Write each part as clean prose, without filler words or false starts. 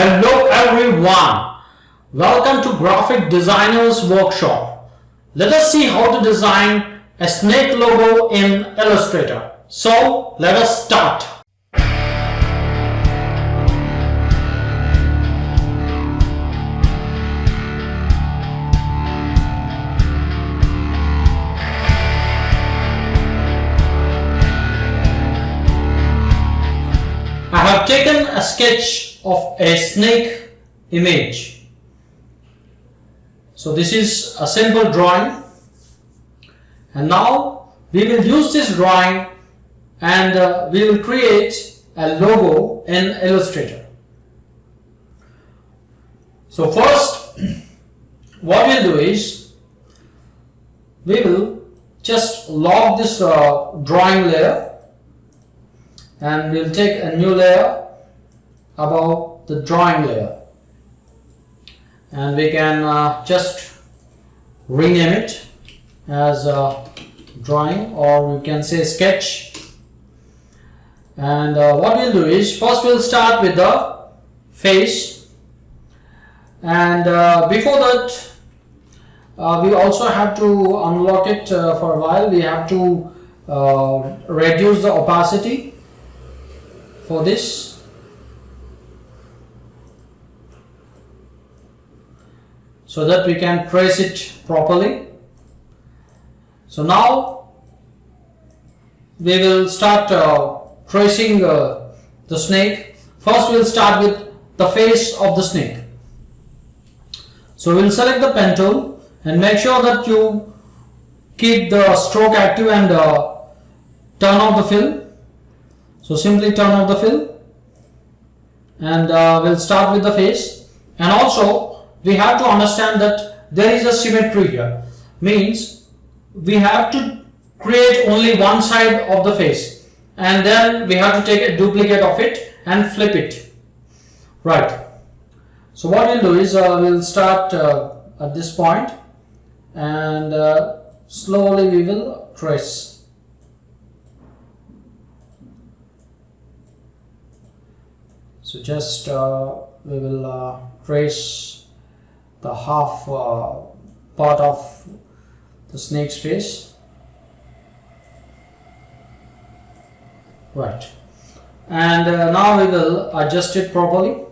Hello everyone, welcome to Graphic Designers Workshop. Let us see how to design a snake logo in Illustrator. So let us start. I have taken a sketch of a snake image. So this is a simple drawing, and now we will use this drawing and we will create a logo in Illustrator. So first what we'll do is we will just lock this drawing layer, and we'll take a new layer above the drawing layer, and we can just rename it as drawing, or we can say sketch. And what we'll do is first we'll start with the face, and before that we also have to unlock it for a while. We have to reduce the opacity for this. So that we can trace it properly. So now we will start tracing the snake. First we'll start with the face of the snake. So we'll select the pen tool and make sure that you keep the stroke active and turn off the fill. So simply turn off the fill, and we'll start with the face. And also we have to understand that there is a symmetry here, means we have to create only one side of the face, and then we have to take a duplicate of it and flip it. Right. So what we'll do is we'll start at this point, and slowly we will trace. So just we will trace the half part of the snake's face. Right. And now we will adjust it properly.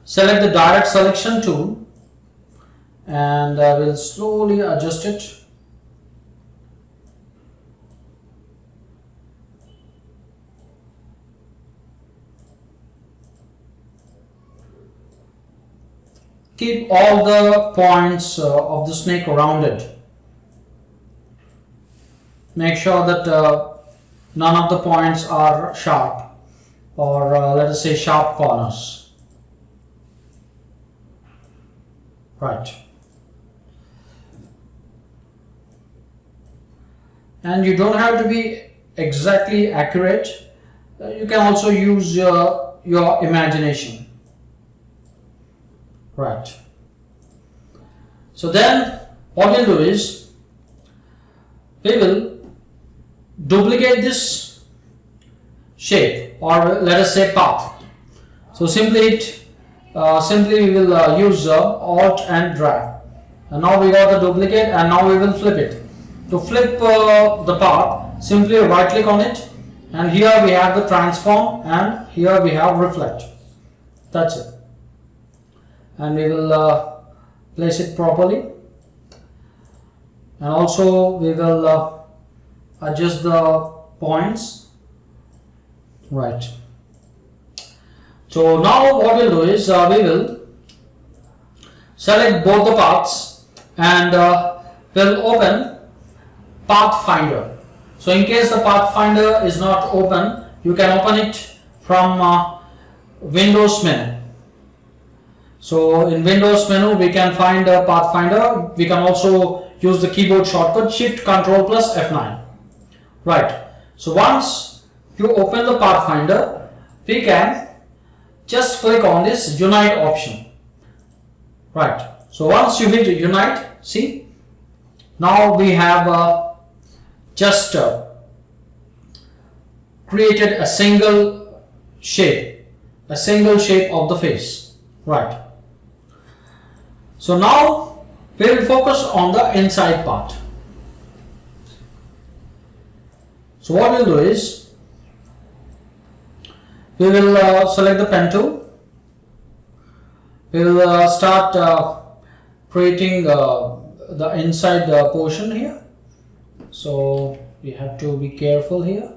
Select the direct selection tool, and we'll slowly adjust it. Keep all the points of the snake rounded. Make sure that none of the points are sharp, or let us say sharp corners. Right. And you don't have to be exactly accurate. You can also use your imagination. Right. So then what we'll do is we will duplicate this shape, or let us say path. So simply we will use Alt and drag, and now we got the duplicate, and now we will flip it. To flip the path, simply right click on it, and here we have the transform, and here we have reflect. That's it. And we will place it properly, and also we will adjust the points. Right. So now what we'll do is we will select both the paths, and we'll open Pathfinder. So in case the Pathfinder is not open, you can open it from Windows menu. So in Windows menu we can find a Pathfinder. We can also use the keyboard shortcut Shift Ctrl plus F9. Right. So once you open the Pathfinder, we can just click on this Unite option. Right. So once you hit Unite, see, now we have just created a single shape a single shape of the face. Right. So now we will focus on the inside part. So what we'll do is, we will select the pen tool. We will start creating the inside portion here. So we have to be careful here.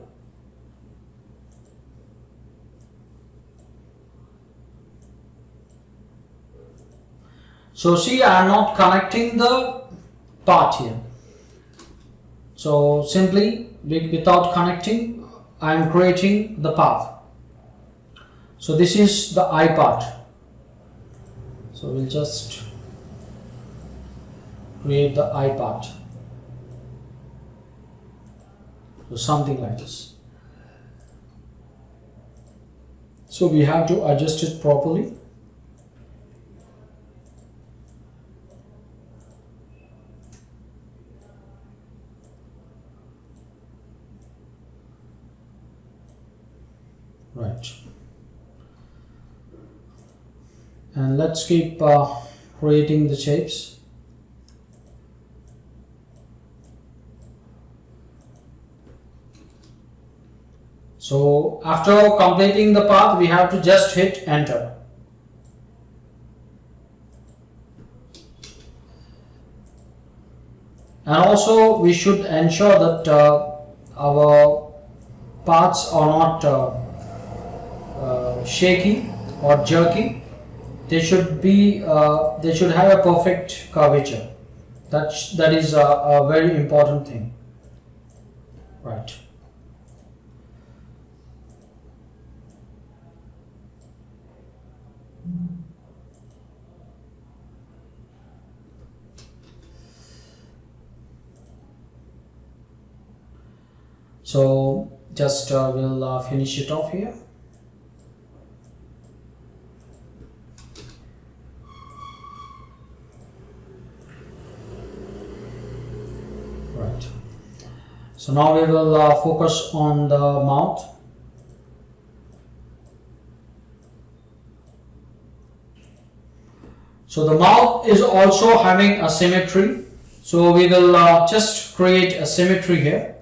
So see, I am not connecting the part here. So simply without connecting, I am creating the path. So this is the eye part. So we'll just create the eye part. So something like this. So we have to adjust it properly. Right. And let's keep creating the shapes. So after completing the path, we have to just hit enter. And also we should ensure that our paths are not shaky or jerky. They should be they should have a perfect curvature. That is a very important thing. Right. So just we'll finish it off here. Right. So now we will focus on the mouth. So the mouth is also having a symmetry. So we will just create a symmetry here.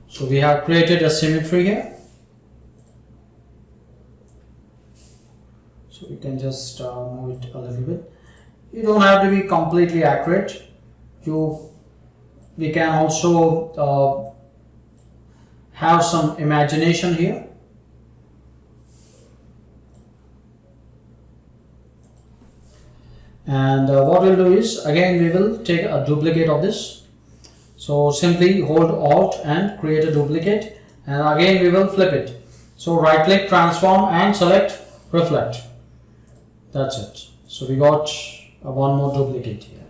So we have created a symmetry here. So we can just move it a little bit. You don't have to be completely accurate. We can also have some imagination here. And what we'll do is, again we will take a duplicate of this. So simply hold Alt and create a duplicate, and again we will flip it. So right click, transform, and select reflect. That's it. So we got one more duplicate here.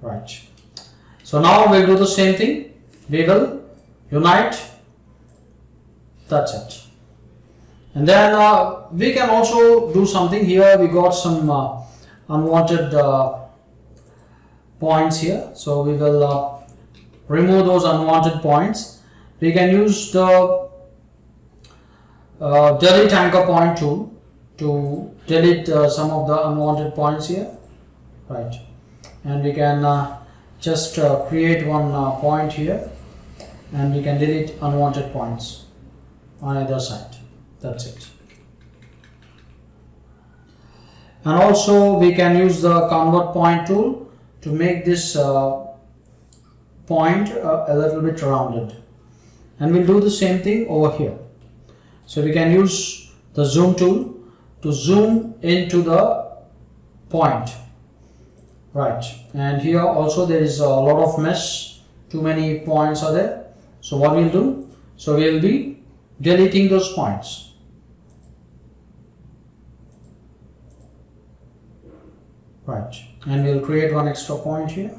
Right. So now we'll do the same thing. We will unite. That's it. And then we can also do something here. We got some unwanted points here. So we will remove those unwanted points. We can use the delete anchor point tool to delete some of the unwanted points here. Right. And we can just create one point here, and we can delete unwanted points on either side. That's it. And also we can use the convert point tool to make this point a little bit rounded, and we'll do the same thing over here. So we can use the zoom tool to zoom into the point. Right. And here also there is a lot of mesh, too many points are there. So what we'll do, so we'll be deleting those points. Right. And we'll create one extra point here,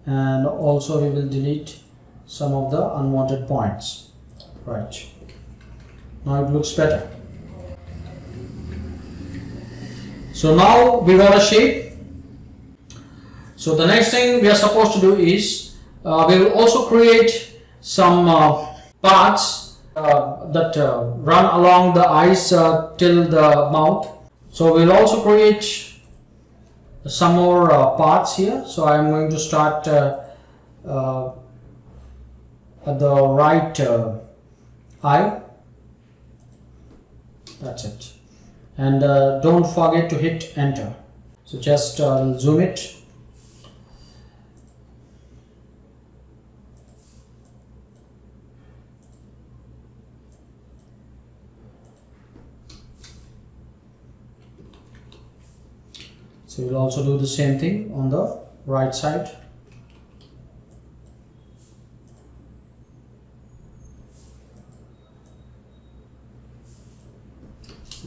and also we will delete some of the unwanted points. Right. Now it looks better. So now we got a shape. So the next thing we are supposed to do is we will also create some parts that run along the eyes till the mouth. So we will also create some more parts here. So I am going to start at the right eye. That's it. And don't forget to hit enter. So just zoom it. So we'll also do the same thing on the right side.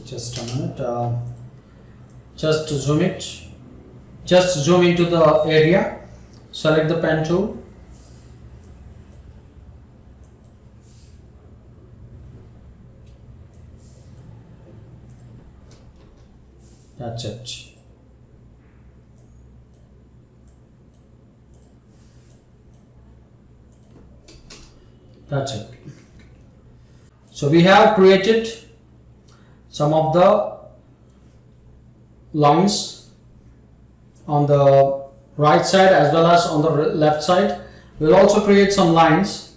Just a minute. Just zoom it. Just zoom into the area. Select the pen tool. That's it. That's it. So we have created some of the lines on the right side as well as on the left side. We'll also create some lines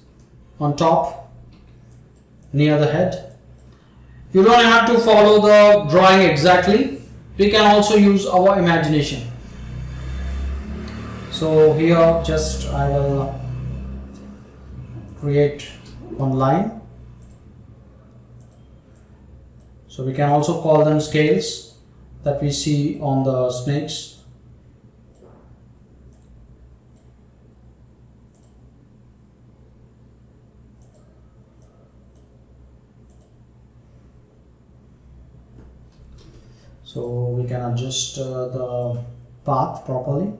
on top near the head. You don't have to follow the drawing exactly. We can also use our imagination. So here just I will create one line. So we can also call them scales that we see on the snakes. So we can adjust the path properly.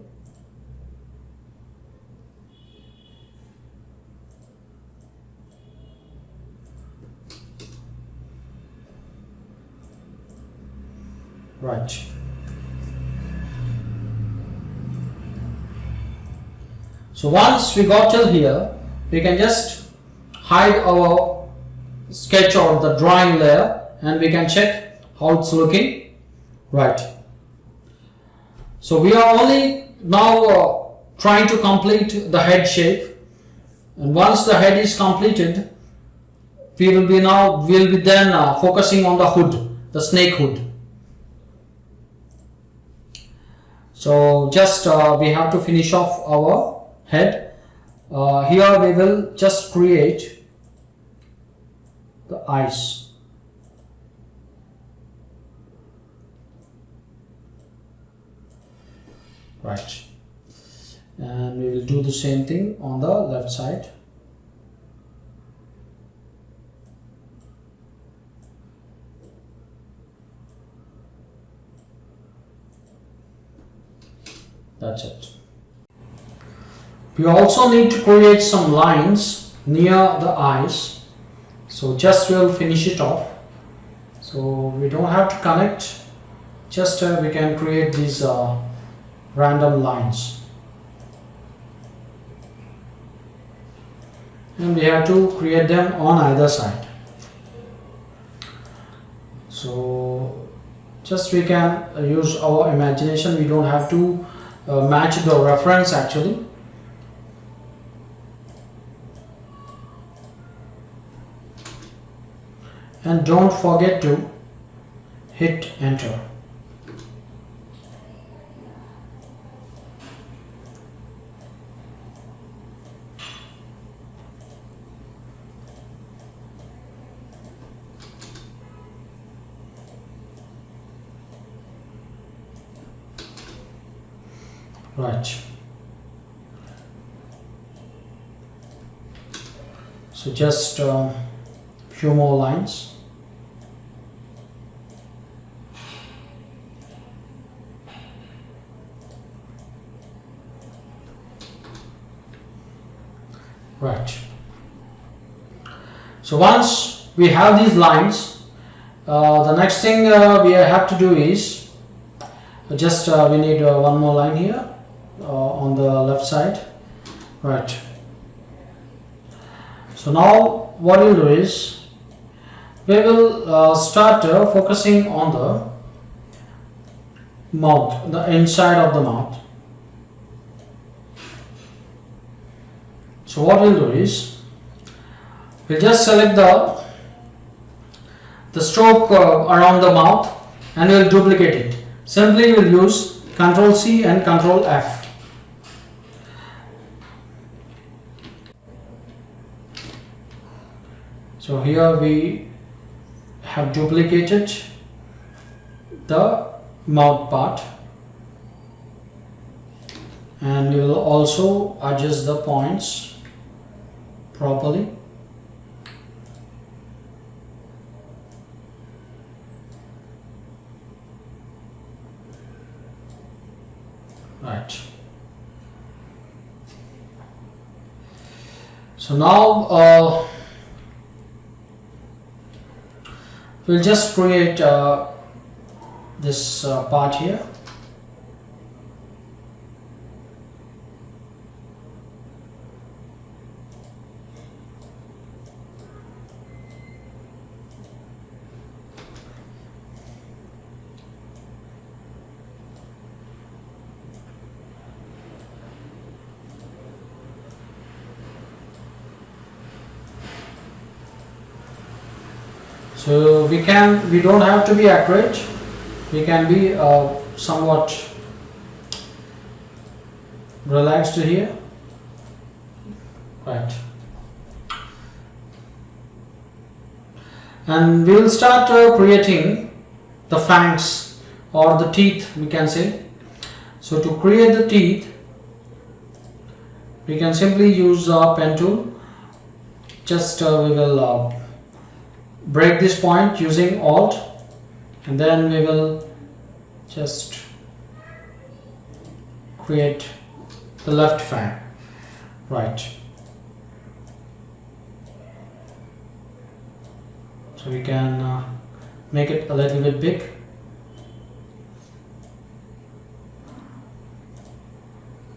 Right. So once we got till here, we can just hide our sketch or the drawing layer and we can check how it's looking. Right. So we are only now trying to complete the head shape, and once the head is completed, we will be then focusing on the hood, the snake hood. So just we have to finish off our head. Here we will just create the eyes. Right. And we will do the same thing on the left side. That's it. We also need to create some lines near the eyes. So just we'll finish it off. So we don't have to connect. Just we can create these random lines. And we have to create them on either side. So just we can use our imagination. We don't have to match the reference actually. And don't forget to hit enter. Right. So just few more lines. Right. So once we have these lines, the next thing we have to do is just we need one more line here on the left side, right. So now what we'll do is we will start focusing on the mouth, the inside of the mouth. So what we'll do is we'll just select the stroke around the mouth and we'll duplicate it. Simply we'll use Ctrl C and Ctrl F. So here we have duplicated the mouth part, and we will also adjust the points properly. Right. So now we'll just create this part here. So we don't have to be accurate, we can be somewhat relaxed here, right. And we will start creating the fangs or the teeth, we can say. So to create the teeth, we can simply use a pen tool. Just we will break this point using Alt, and then we will just create the left fang, right. So we can make it a little bit big.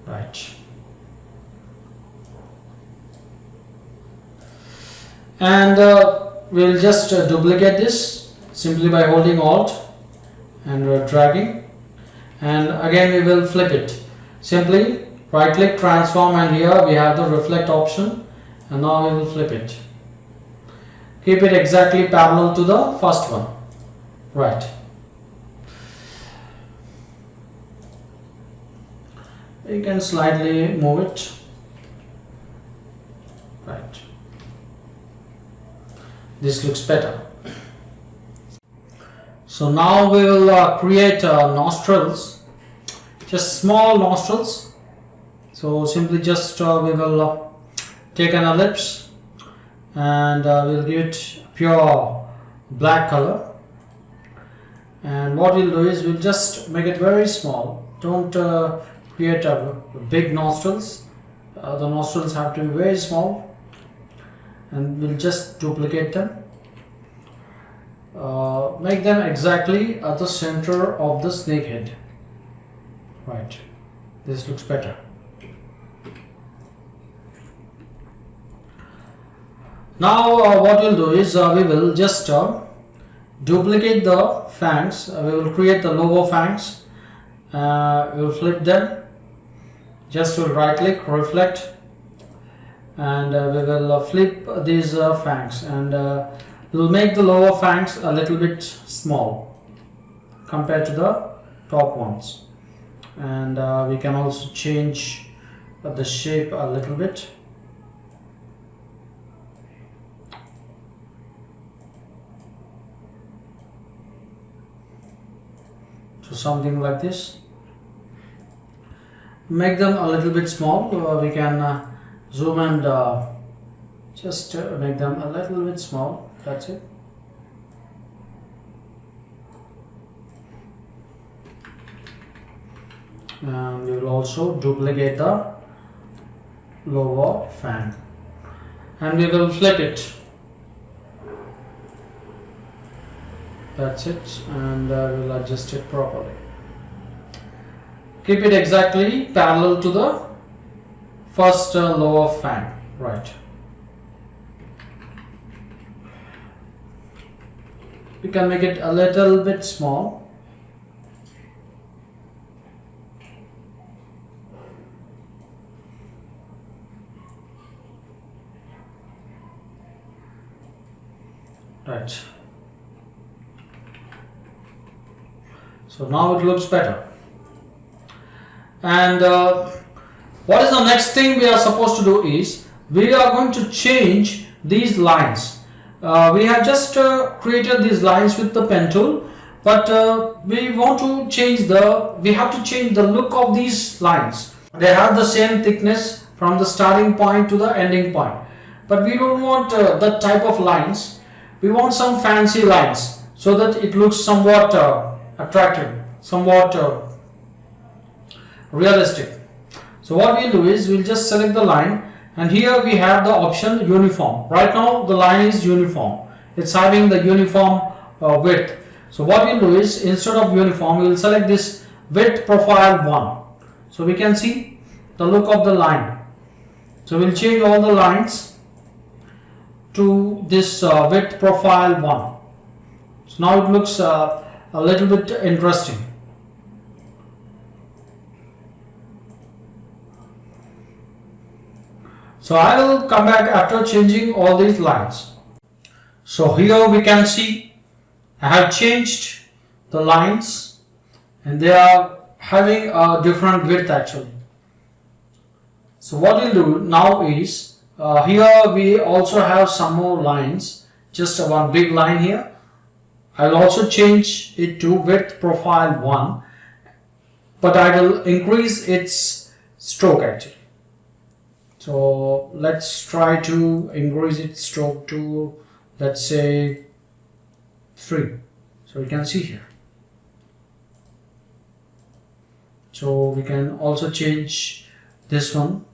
Right. And we'll just duplicate this simply by holding Alt and dragging, and again we will flip it. Simply right click, transform, and here we have the reflect option, and now we will flip it. Keep it exactly parallel to the first one, right. You can slightly move it, right. This looks better. So now we will create nostrils, just small nostrils. So simply just we will take an ellipse and we'll give it pure black color. And what we'll do is we'll just make it very small. Don't create big nostrils. The nostrils have to be very small. And we'll just duplicate them, make them exactly at the center of the snake head, right. This looks better. Now what we'll do is we will just duplicate the fangs. We will create the lower fangs, we will flip them, just will right click, reflect, and we will flip these fangs, and we'll make the lower fangs a little bit small compared to the top ones, and we can also change the shape a little bit. So something like this. Make them a little bit small. We can zoom and just make them a little bit small. That's it. And we will also duplicate the lower fan, and we will flip it. That's it, and we'll adjust it properly. keep it exactly parallel to the first lower fang. Right. You can make it a little bit small. Right. So now it looks better. And what is the next thing we are supposed to do is we are going to change these lines. We have just created these lines with the pen tool, but we have to change the look of these lines. They have the same thickness from the starting point to the ending point, but we don't want that type of lines. We want some fancy lines so that it looks somewhat attractive, somewhat realistic. So what we'll do is we'll just select the line, and here we have the option uniform. Right now the line is uniform. It's having the uniform width. So what we'll do is instead of uniform, we will select this width profile 1. So we can see the look of the line. So we'll change all the lines to this width profile 1. So now it looks a little bit interesting. So I will come back after changing all these lines. So here we can see I have changed the lines and they are having a different width actually. So what we'll do now is here we also have some more lines, just one big line here. I will also change it to width profile 1, but I will increase its stroke actually. So let's try to increase its stroke to, let's say, 3. So you can see here. So we can also change this one.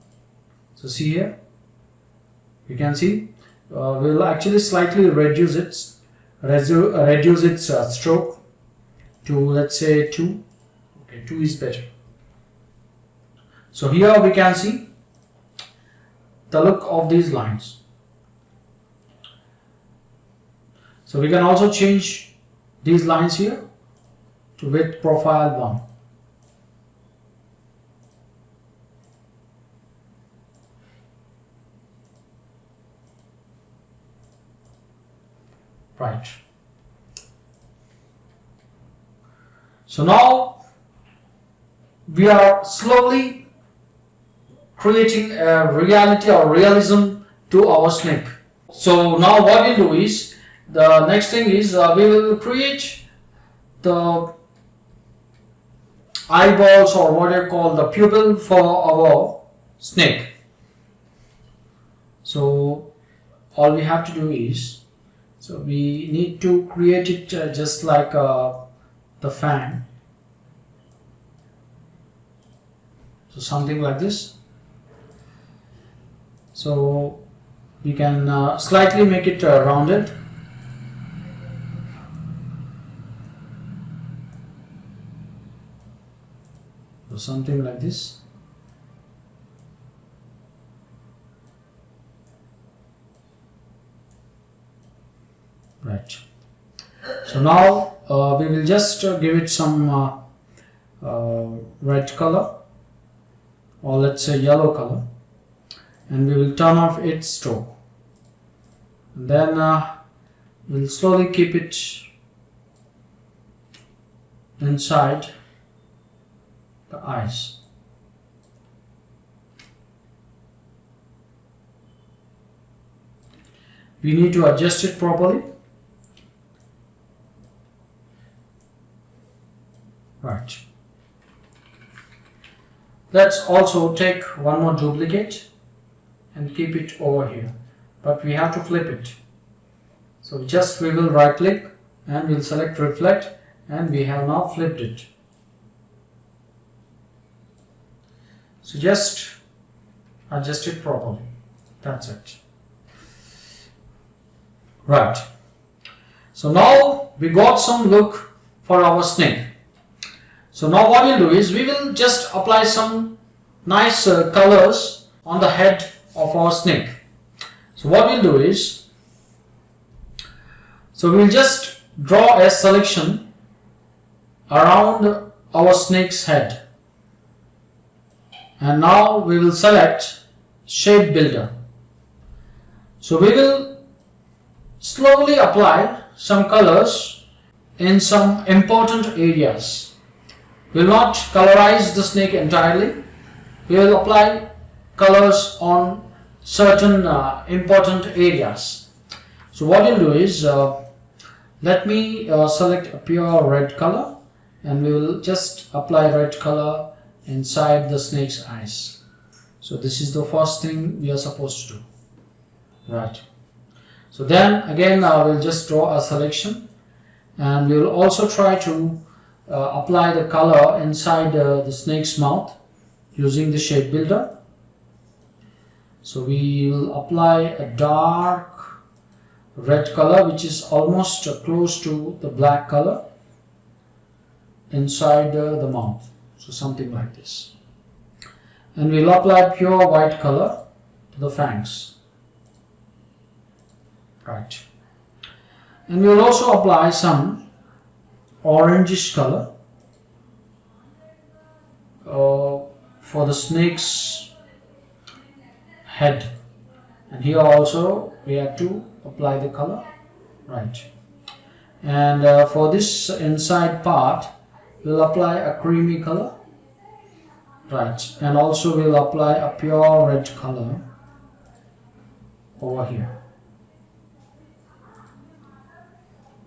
So see here, you can see we'll actually slightly reduce its stroke to, let's say, 2. Okay, 2 is better. So here we can see the look of these lines. So we can also change these lines here to width profile 1. Right. So now we are slowly creating a reality or realism to our snake. So now what we'll do is, the next thing is we will create the eyeballs, or what you call the pupil, for our snake. So all we have to do is, so we need to create it just like the fan. So something like this. So we can slightly make it rounded. So something like this. Right. So now we will just give it some red color, or let's say yellow color, and we will turn off its stroke. And then we'll slowly keep it inside the eyes. We need to adjust it properly. Right. Let's also take one more duplicate and keep it over here, but we have to flip it. So just we will right click and we'll select reflect, and we have now flipped it. So just adjust it properly. That's it. Right. So now we got some look for our snake. So now what we'll do is we will just apply some nice colors on the head of our snake. So what we'll do is, so we'll just draw a selection around our snake's head. And now we will select shape builder. So we will slowly apply some colors in some important areas. We will not colorize the snake entirely. We will apply colors on certain important areas. So what we'll do is, let me select a pure red color, and we will just apply red color inside the snake's eyes. So this is the first thing we are supposed to do. Right. So then again we'll just draw a selection, and we will also try to apply the color inside the snake's mouth using the shape builder. So we will apply a dark red color which is almost close to the black color inside the mouth. So something like this. And we'll apply pure white color to the fangs. Right. And we will also apply some orangish color for the snake's head. And here also we have to apply the color. Right. And for this inside part, we'll apply a creamy color. Right. And also we'll apply a pure red color over here.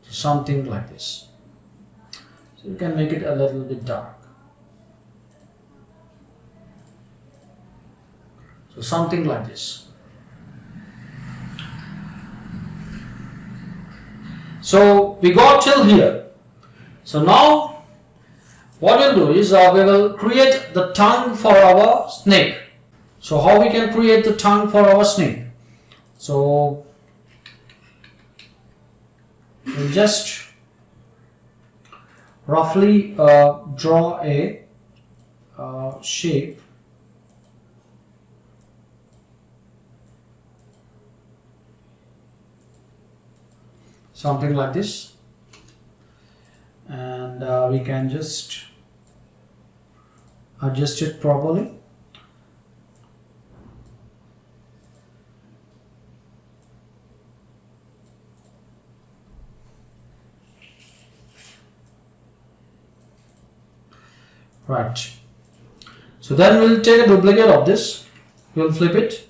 Something like this. So you can make it a little bit dark. So something like this. So we got till here. So now what we'll do is we will create the tongue for our snake. So how we can create the tongue for our snake? So we'll just roughly draw a shape something like this, and we can just adjust it properly. Right. So then we'll take a duplicate of this. We'll flip it.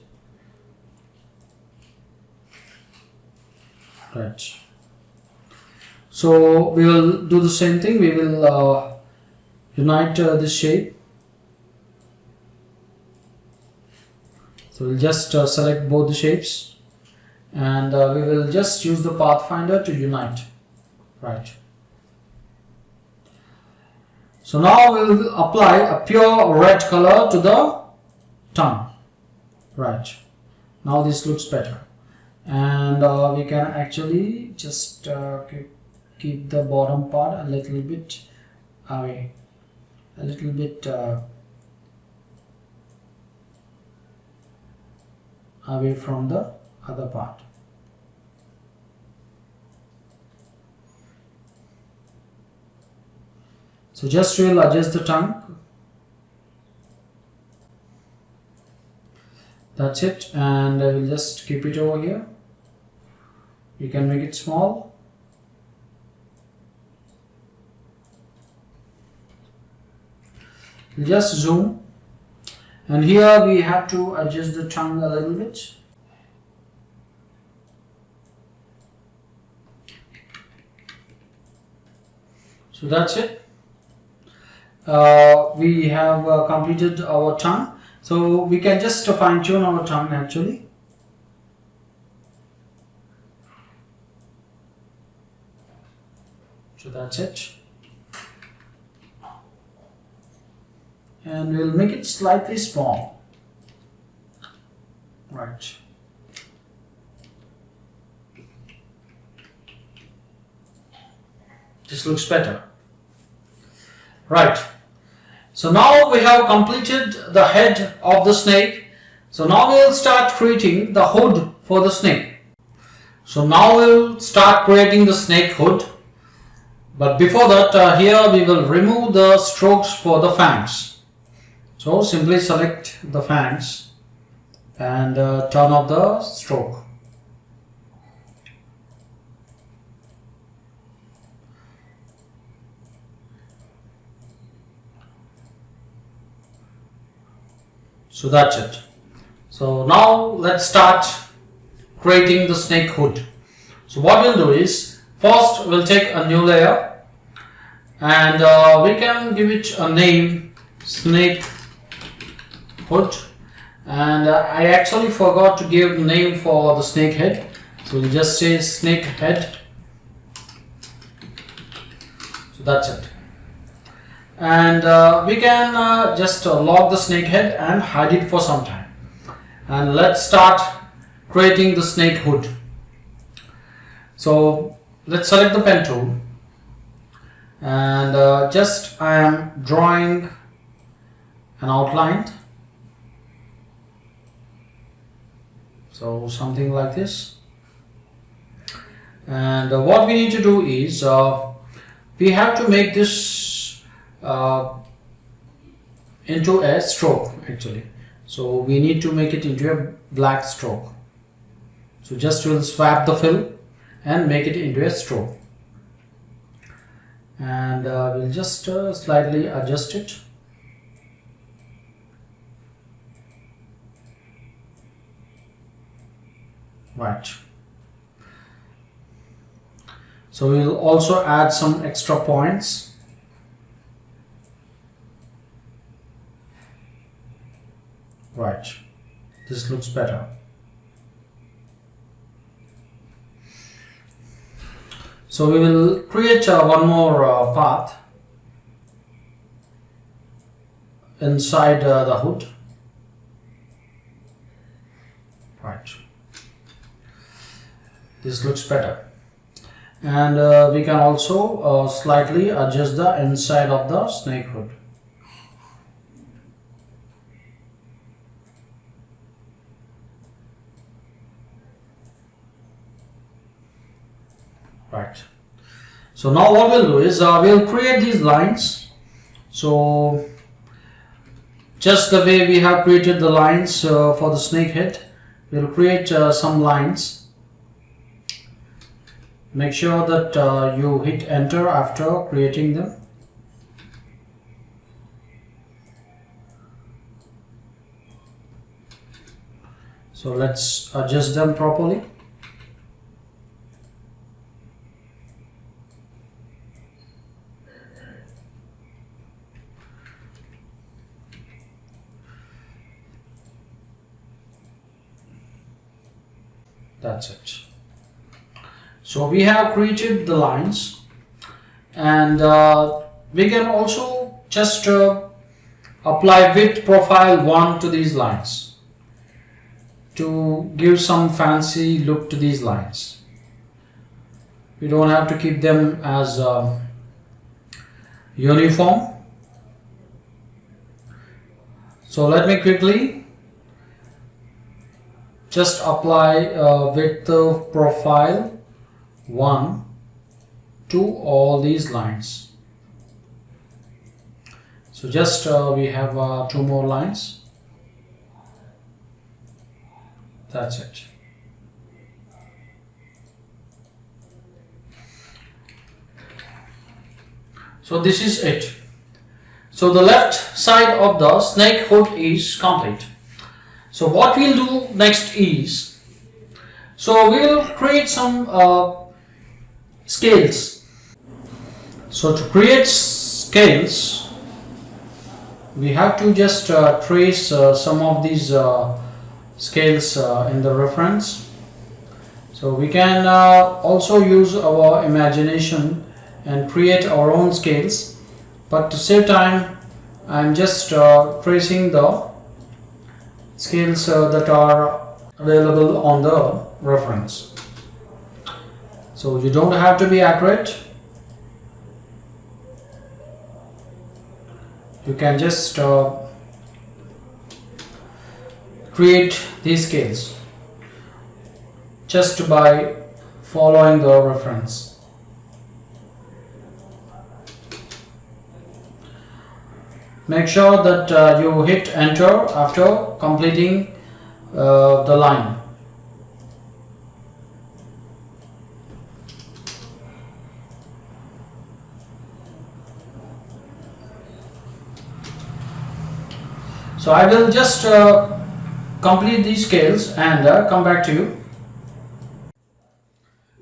Right. So we will do the same thing. We will unite this shape. So we'll just select both the shapes, and we will just use the pathfinder to unite. Right. So now we will apply a pure red color to the tongue. Right. Now this looks better, and we can actually just keep the bottom part a little bit away, away from the other part. So just we'll adjust the tongue. That's it, and we'll just keep it over here. You can make it small. We'll just zoom, and here we have to adjust the tongue a little bit. So that's it. We have completed our tongue, so we can just fine tune our tongue actually. So that's it, and we'll make it slightly small. Right. This looks better. Right. So now we have completed the head of the snake. So now we will start creating the hood for the snake. So now we will start creating the snake hood. But before that, here we will remove the strokes for the fangs. So simply select the fangs and turn off the stroke. So that's it. So now let's start creating the snake hood. So what we'll do is, first we'll take a new layer and we can give it a name, snake hood. And I actually forgot to give the name for the snake head. So we'll just say snake head. So that's it. And we can just lock the snake head and hide it for some time. And let's start creating the snake hood. So let's select the pen tool and I am drawing an outline. So something like this. And what we need to do is we have to make this into a stroke actually. So we need to make it into a black stroke. So just we'll swap the fill and make it into a stroke. And we'll just slightly adjust it. Right. So we'll also add some extra points. Right, this looks better. So we will create one more path inside the hood. Right, this looks better. And we can also slightly adjust the inside of the snake hood. Right. So now what we'll do is we'll create these lines. So just the way we have created the lines for the snake head, we'll create some lines. Make sure that you hit enter after creating them. So let's adjust them properly. That's it. So we have created the lines, and we can also just apply width profile 1 to these lines to give some fancy look to these lines. We don't have to keep them as uniform. So let me quickly just apply width of profile 1 to all these lines. So just we have 2 more lines. That's it. So this is it. So the left side of the snake hood is complete. So what we'll do next is, so we will create some scales. So to create scales, we have to just trace some of these scales in the reference. So we can also use our imagination and create our own scales, but to save time, I'm just tracing the scales that are available on the reference. So you don't have to be accurate. you can just create these scales just by following the reference. Make sure that you hit enter after completing the line. So I will just complete these scales and come back to you.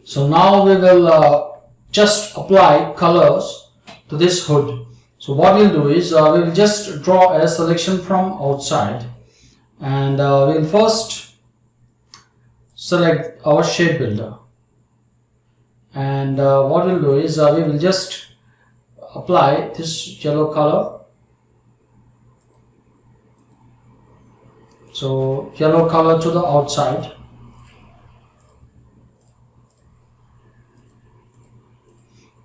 So now we will just apply colors to this hood. So what we'll do is we will just draw a selection from outside, and we'll first select our shape builder, and what we'll do is we will just apply this yellow color. So yellow color to the outside.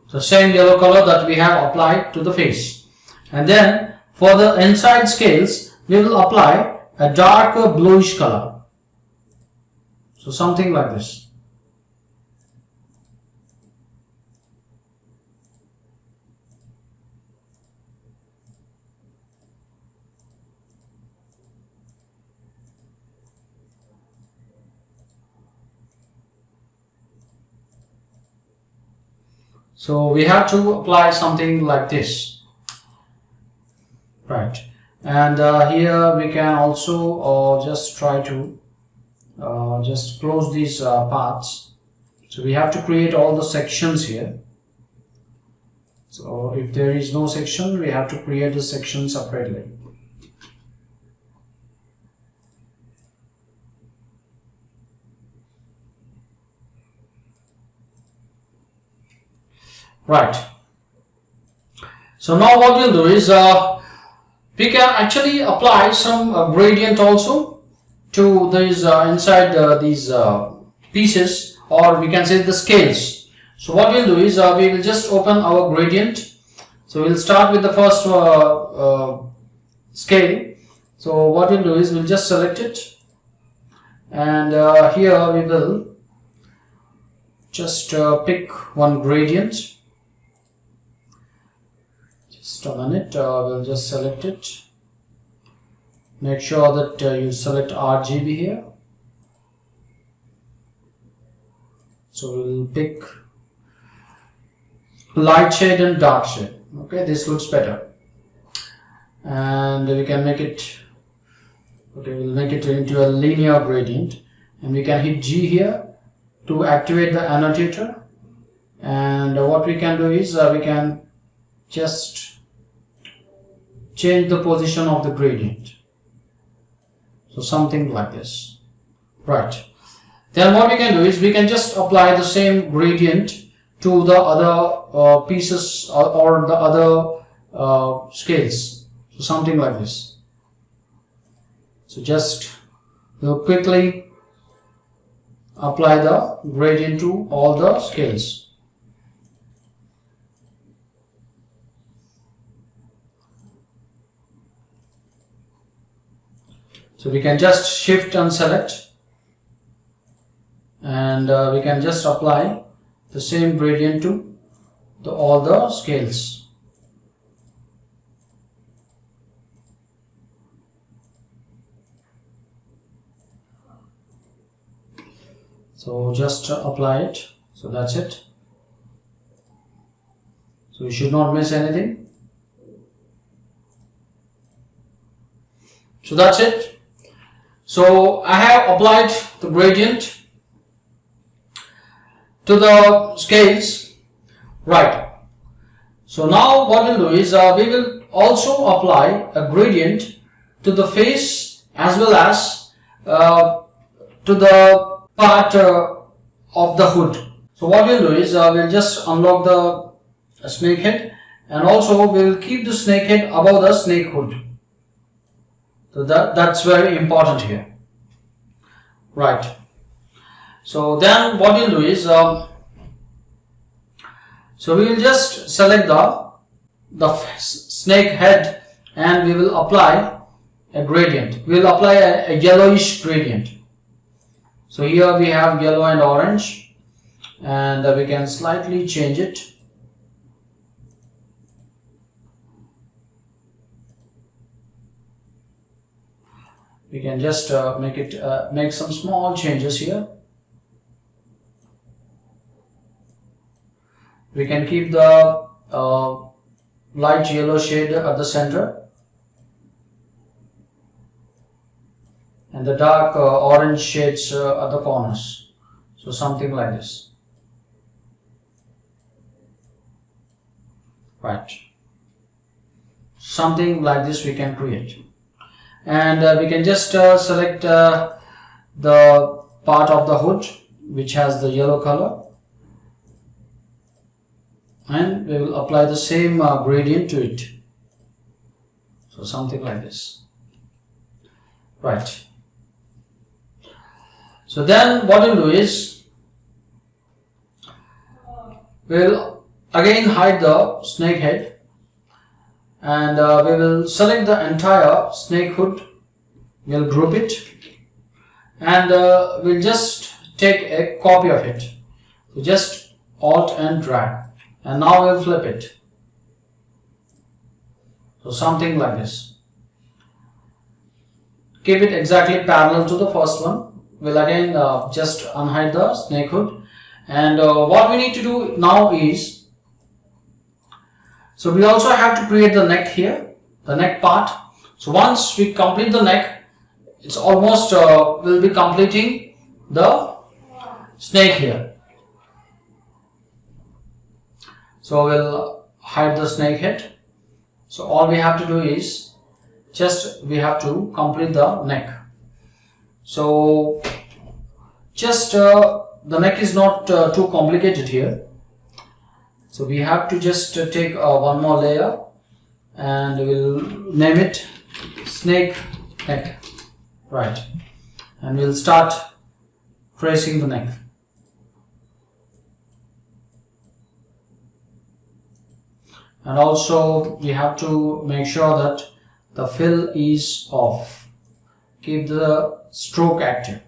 The same yellow color that we have applied to the face. And then for the inside scales, we will apply a darker bluish color. So something like this. So we have to apply something like this, right? And here we can also just try to just close these parts. So we have to create all the sections here. So if there is no section, we have to create the section separately. Right. So now what we'll do is we can actually apply some gradient also to these inside these pieces, or we can say the scales. So what we'll do is we will just open our gradient. So we'll start with the first scale. So what we'll do is we'll just select it, and here we will just pick one gradient. Just a minute, we'll just select it. Make sure that you select RGB here. So we'll pick light shade and dark shade. Okay, this looks better. And we can make it, okay, we'll make it into a linear gradient. And we can hit G here to activate the annotator. And what we can do is we can just change the position of the gradient. So something like this, right? Then what we can do is we can just apply the same gradient to the other pieces or the other scales. So something like this. So just we'll quickly apply the gradient to all the scales. So we can just shift and select, and we can just apply the same gradient to all the scales. So just apply it. So that's it. So you should not miss anything. So that's it. So I have applied the gradient to the scales, right? So now what we'll do is we will also apply a gradient to the face as well as to the part of the hood. So what we'll do is we'll just unlock the snake head, and also we'll keep the snake head above the snake hood. So that's very important here, right? So then what we'll do is so we will just select the snake head and we will apply a gradient. We will apply a yellowish gradient. So here we have yellow and orange, and we can slightly change it. We can just make some small changes here. We can keep the light yellow shade at the center and the dark orange shades at the corners. So something like this. Right. Something like this we can create. And we can just select the part of the hood which has the yellow color, and we will apply the same gradient to it. So something like this. Right. So then what we'll do is, we'll again hide the snake head, and we will select the entire snake hood. We'll group it, and we'll just take a copy of it. So just Alt and drag, and now we'll flip it. So something like this. Keep it exactly parallel to the first one. We'll again just unhide the snake hood, and what we need to do now is, so we also have to create the neck here, the neck part. So once we complete the neck, it's almost we'll be completing the snake here. So we'll hide the snake head. So all we have to do is just we have to complete the neck. So just the neck is not too complicated here. So we have to just take one more layer, and we'll name it snake neck. Right. And we'll start tracing the neck. And also we have to make sure that the fill is off. Keep the stroke active.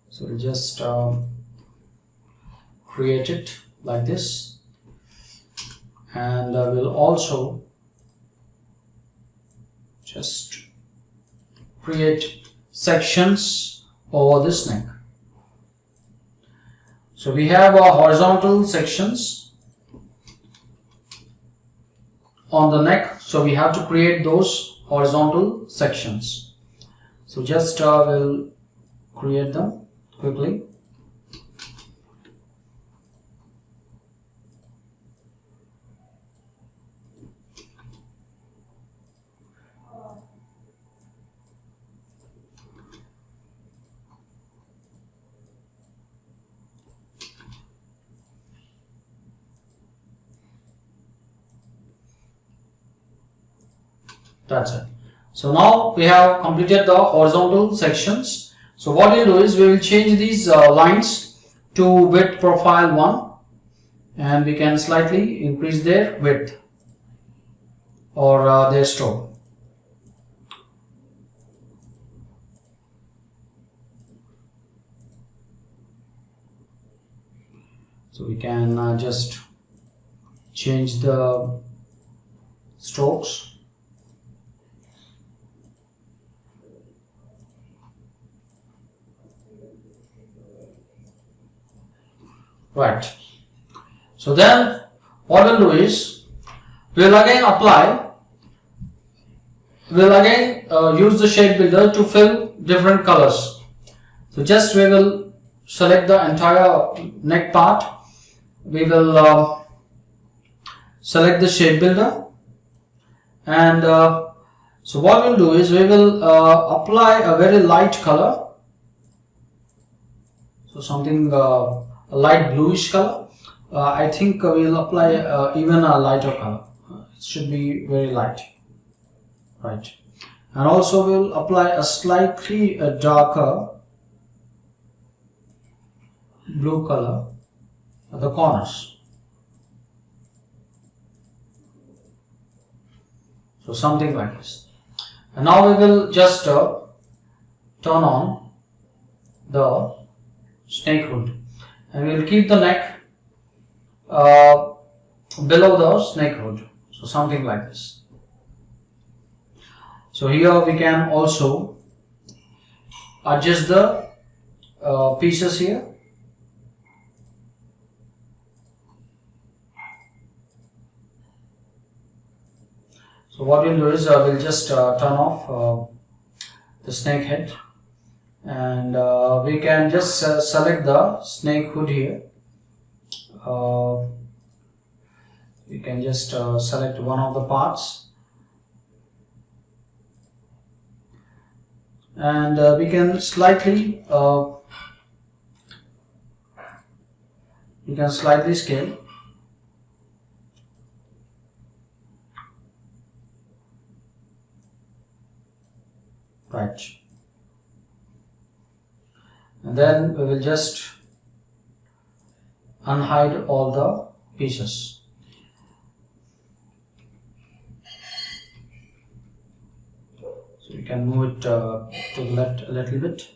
So we'll just create it like this, and we'll also just create sections over this neck. So we have horizontal sections on the neck, so we have to create those horizontal sections. So just we'll create them quickly. That's it. So now we have completed the horizontal sections. So what we'll do is we will change these lines to width profile 1, and we can slightly increase their width or their stroke. So we can just change the strokes. Right. So then what we'll do is we'll again use the shape builder to fill different colors. So just we will select the entire neck part. We will select the shape builder, and so what we'll do is we will apply a very light color. So something a light bluish color. I think we'll apply even a lighter color. It should be very light, right? And also we'll apply a slightly darker blue color at the corners. So something like this. And now we will just turn on the snake hood, and we will keep the neck below the snake hood. So something like this. So here we can also adjust the pieces here. So what we'll do is we'll just turn off the snake head, and we can just select the snake hood here. We can just select one of the parts, and we can slightly scale. Right, and then we will just unhide all the pieces. So you can move it to the left a little bit.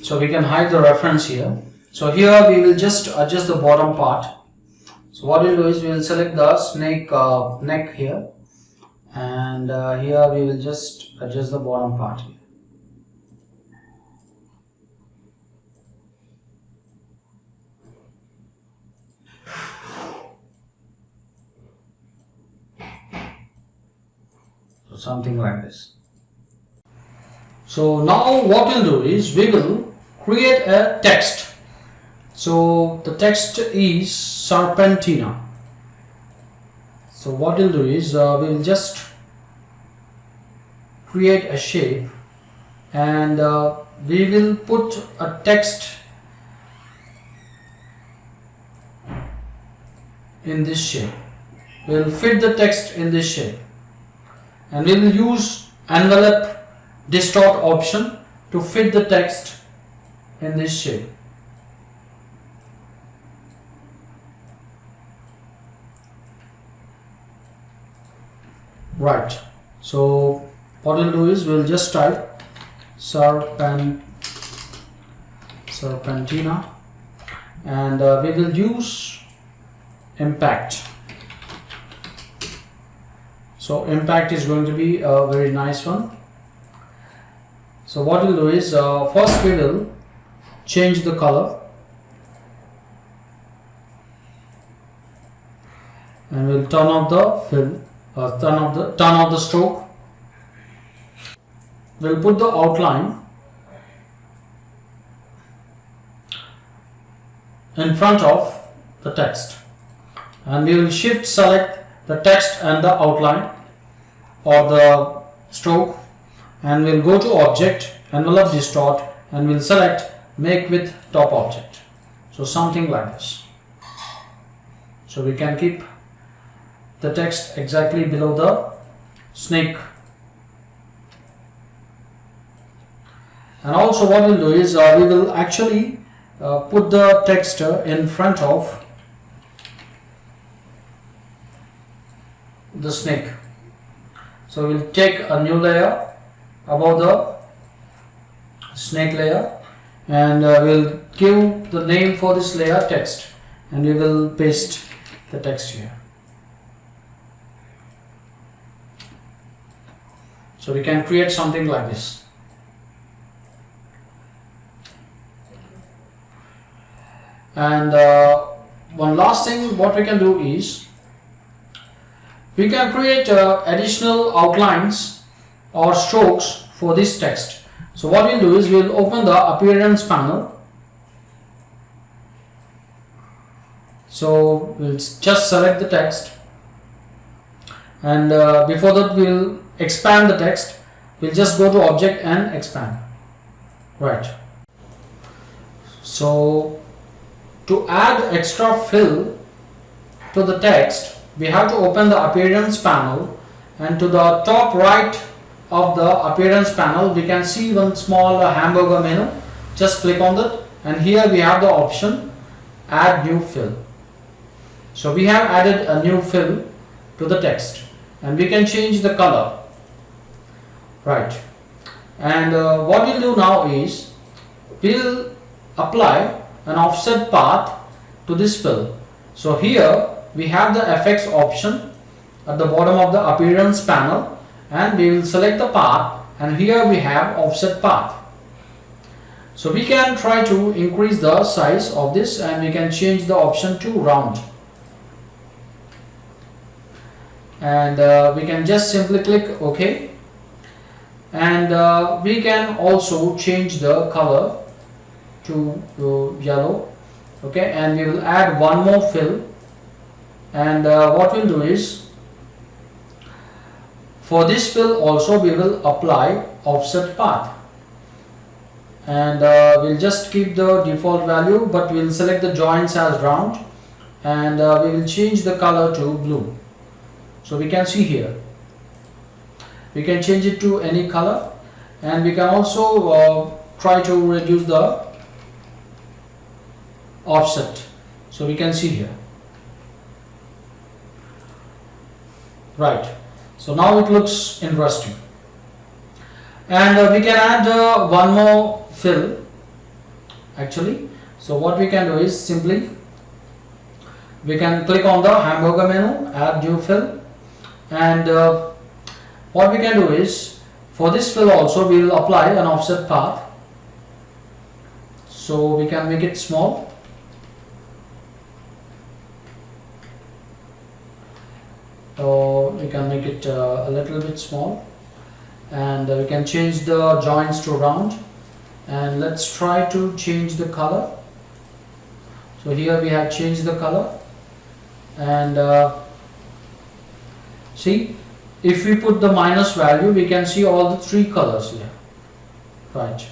So we can hide the reference here. So here we will just adjust the bottom part. So what we'll do is we will select the snake neck here, and here we will just adjust the bottom part here. So something like this. So now what we'll do is we will create a text. So the text is Serpentina. So what we'll do is we'll just create a shape, and we will put a text in this shape. We'll fit the text in this shape, and we will use envelope distort option to fit the text in this shape. Right, so what we'll do is we'll just type Serpentina, and we will use impact. So impact is going to be a very nice one. So what we'll do is first we will change the color, and we'll turn off the fill. Turn off the stroke. We'll put the outline in front of the text, and we will shift select the text and the outline or the stroke, and we'll go to object, envelope distort, and we'll select make with top object. So something like this. So we can keep the text exactly below the snake. And also what we'll do is we will actually put the text in front of the snake. So we'll take a new layer above the snake layer, and we'll give the name for this layer text, and we will paste the text here. So we can create something like this. And one last thing what we can do is we can create additional outlines or strokes for this text. So what we'll do is we'll open the appearance panel. So we'll just select the text, and before that we'll expand the text. We'll just go to object and expand. Right. So to add extra fill to the text, we have to open the appearance panel, and to the top right of the appearance panel we can see one small hamburger menu. Just click on that, and here we have the option add new fill. So we have added a new fill to the text, and we can change the color, right? And what we'll do now is we'll apply an offset path to this fill. So here we have the effects option at the bottom of the appearance panel, and we will select the path, and here we have offset path. So we can try to increase the size of this, and we can change the option to round, and we can just simply click OK, and we can also change the color to yellow. Okay, and we will add one more fill, and what we'll do is for this fill also we will apply offset path, and we'll just keep the default value, but we'll select the joints as round, and we will change the color to blue. So we can see here we can change it to any color, and we can also try to reduce the offset. So we can see here, right? So now it looks interesting, and we can add one more fill actually. So what we can do is simply we can click on the hamburger menu, add new fill, and what we can do is for this fill also we will apply an offset path. So we can make it small, so we can make it a little bit small, and we can change the joints to round, and let's try to change the color. So here we have changed the color, and see, if we put the minus value we can see all the three colors here, right?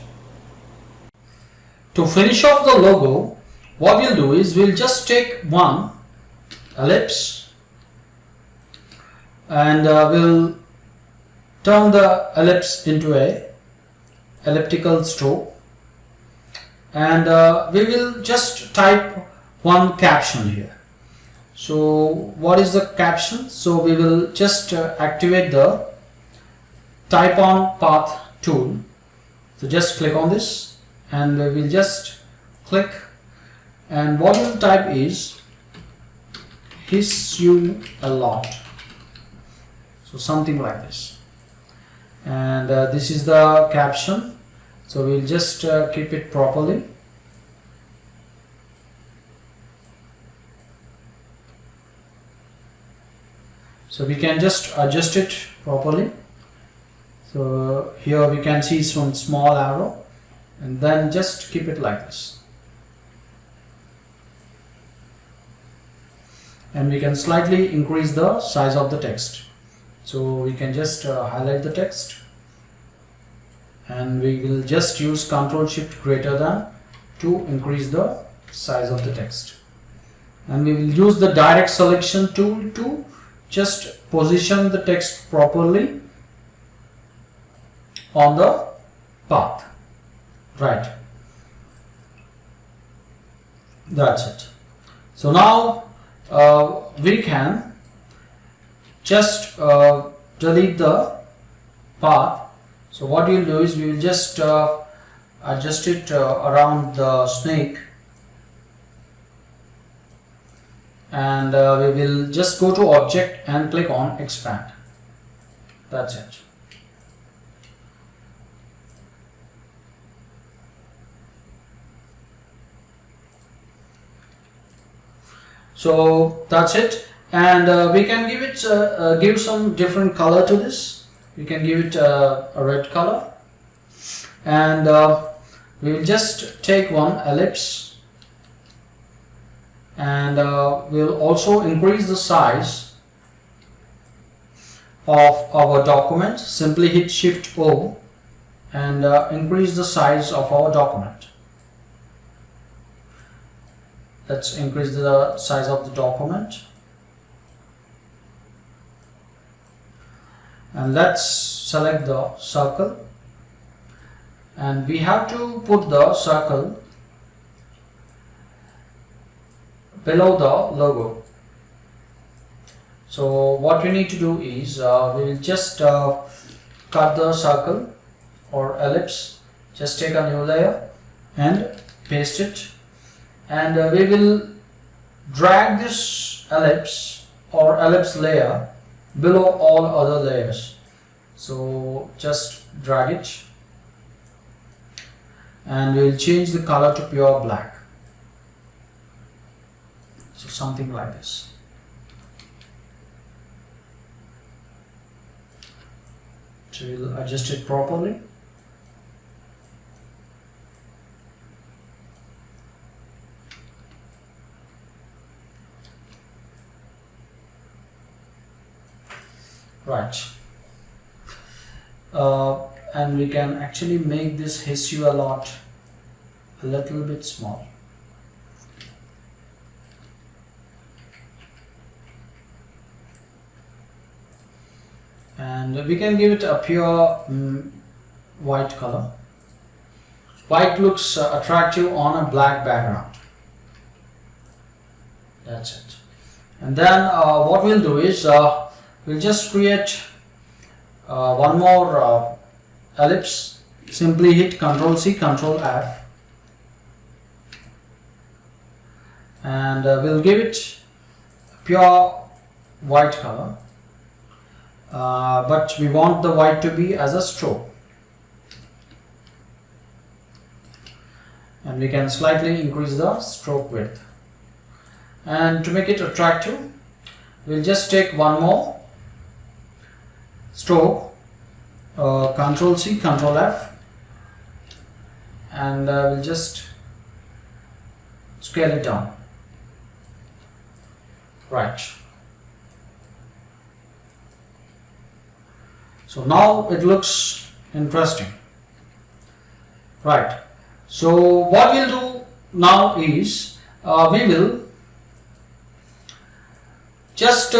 To finish off the logo, what we'll do is we'll just take one ellipse, and we'll turn the ellipse into a elliptical stroke, and we will just type one caption here. So what is the caption? So we will just activate the type on path tool. So just click on this, and we will just click, and what we will type is hiss you a lot. So something like this, and this is the caption. So we'll just keep it properly. So we can just adjust it properly. So here we can see some small arrow, and then just keep it like this, and we can slightly increase the size of the text. So we can just highlight the text, and we will just use Ctrl Shift greater than to increase the size of the text, and we will use the direct selection tool to just position the text properly on the path, right? That's it. So now we can just delete the path. So what we'll do is we will just adjust it around the snake, and we will just go to object and click on expand. That's it. So that's it, and we can give it give some different color to this. We can give it a red color, and we will just take one ellipse, and we'll also increase the size of our document. Simply hit Shift O and increase the size of our document. Let's increase the size of the document, and let's select the circle, and we have to put the circle below the logo. So what we need to do is we will just cut the circle or ellipse. Just take a new layer and paste it, and we will drag this ellipse or ellipse layer below all other layers. So just drag it, and we will change the color to pure black. So something like this. So we'll adjust it properly. Right. And we can actually make this hue a little bit small. And we can give it a pure white color. White looks attractive on a black background. That's it. And then what we'll do is we'll just create one more ellipse. Simply hit Ctrl+C, Ctrl+F, and we'll give it pure white color, but we want the white to be as a stroke, and we can slightly increase the stroke width. And to make it attractive, we'll just take one more stroke, Ctrl+C, Ctrl+F, and we'll just scale it down. Right. So now it looks interesting. Right. So what we'll do now is we will just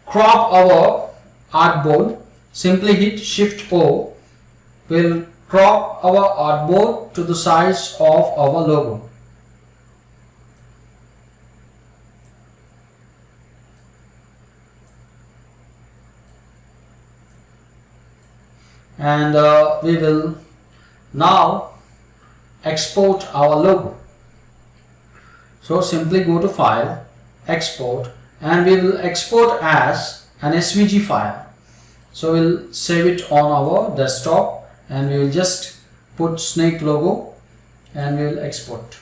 crop our artboard. Simply hit Shift O. We'll crop our artboard to the size of our logo. And we will now export our logo. So simply go to File, Export, and we will export as an SVG file. So we'll save it on our desktop, and we will just put snake logo and we will export.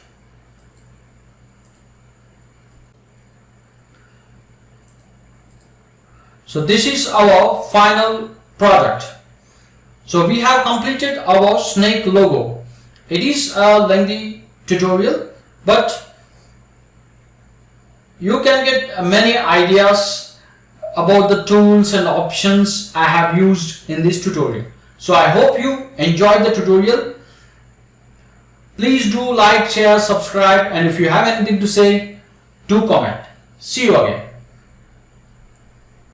So this is our final product. So we have completed our snake logo. It is a lengthy tutorial, but you can get many ideas about the tools and options I have used in this tutorial. So I hope you enjoyed the tutorial. Please do like, share, subscribe, and if you have anything to say, do comment. See you again.